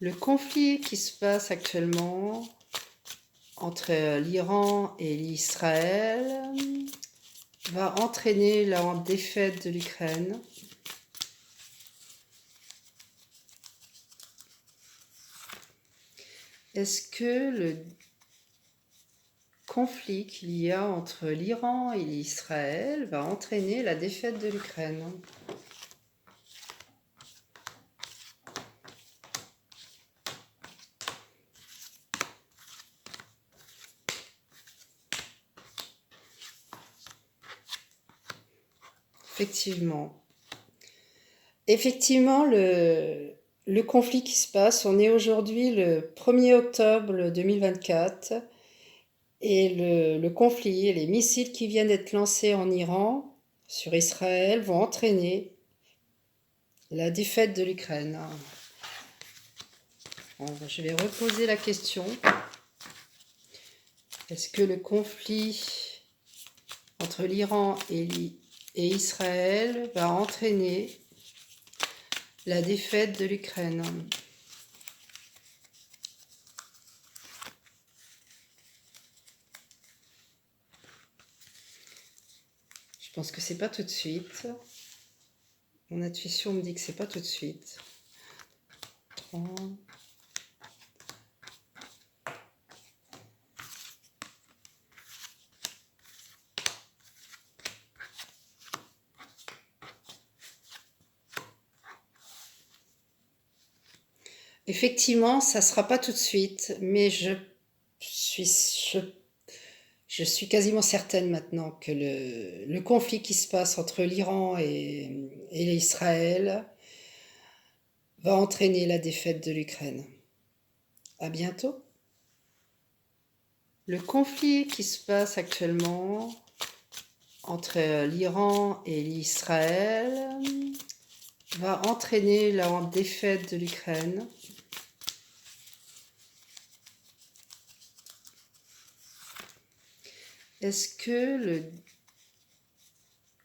Le conflit qui se passe actuellement entre l'Iran et l'Israël va entraîner la défaite de l'Ukraine. Est-ce que le conflit qu'il y a entre l'Iran et l'Israël va entraîner la défaite de l'Ukraine? Effectivement. Effectivement, le conflit qui se passe, on est aujourd'hui le 1er octobre 2024 et le conflit et les missiles qui viennent d'être lancés en Iran sur Israël vont entraîner la défaite de l'Ukraine. Je vais reposer la question. Est-ce que le conflit entre l'Iran et Israël va entraîner la défaite de l'Ukraine? Je pense que c'est pas tout de suite. Mon intuition me dit que c'est pas tout de suite. 30. Effectivement, ça sera pas tout de suite, mais suis, je, je suis quasiment certaine maintenant que le conflit qui se passe entre l'Iran et l'Israël va entraîner la défaite de l'Ukraine. À bientôt. Le conflit qui se passe actuellement entre l'Iran et l'Israël va entraîner la défaite de l'Ukraine. Est-ce que le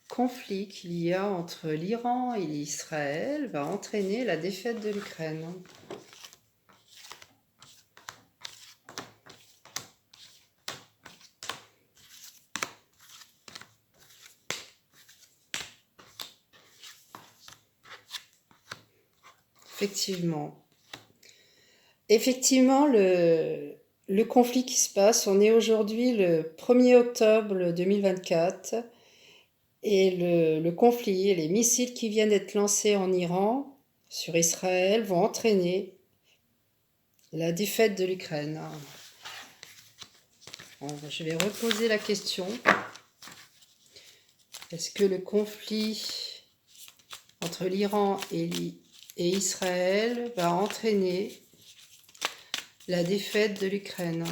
conflit qu'il y a entre l'Iran et l'Israël va entraîner la défaite de l'Ukraine? Effectivement. Effectivement, le conflit qui se passe, on est aujourd'hui le 1er octobre 2024 et le conflit et les missiles qui viennent d'être lancés en Iran sur Israël vont entraîner la défaite de l'Ukraine. Je vais reposer la question. Est-ce que le conflit entre l'Iran et Israël va entraîner la défaite de l'Ukraine?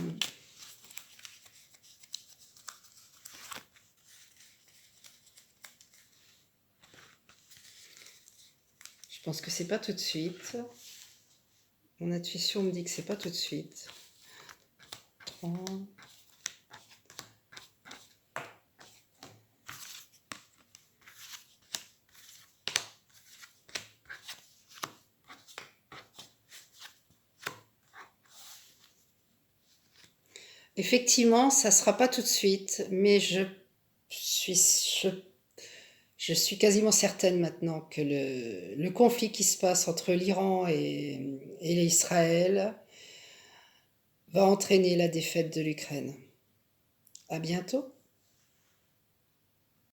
Je pense que c'est pas tout de suite. Mon intuition me dit que c'est pas tout de suite. 30. Effectivement, ça sera pas tout de suite, mais suis, je, je suis quasiment certaine maintenant que le conflit qui se passe entre l'Iran et l'Israël va entraîner la défaite de l'Ukraine. À bientôt.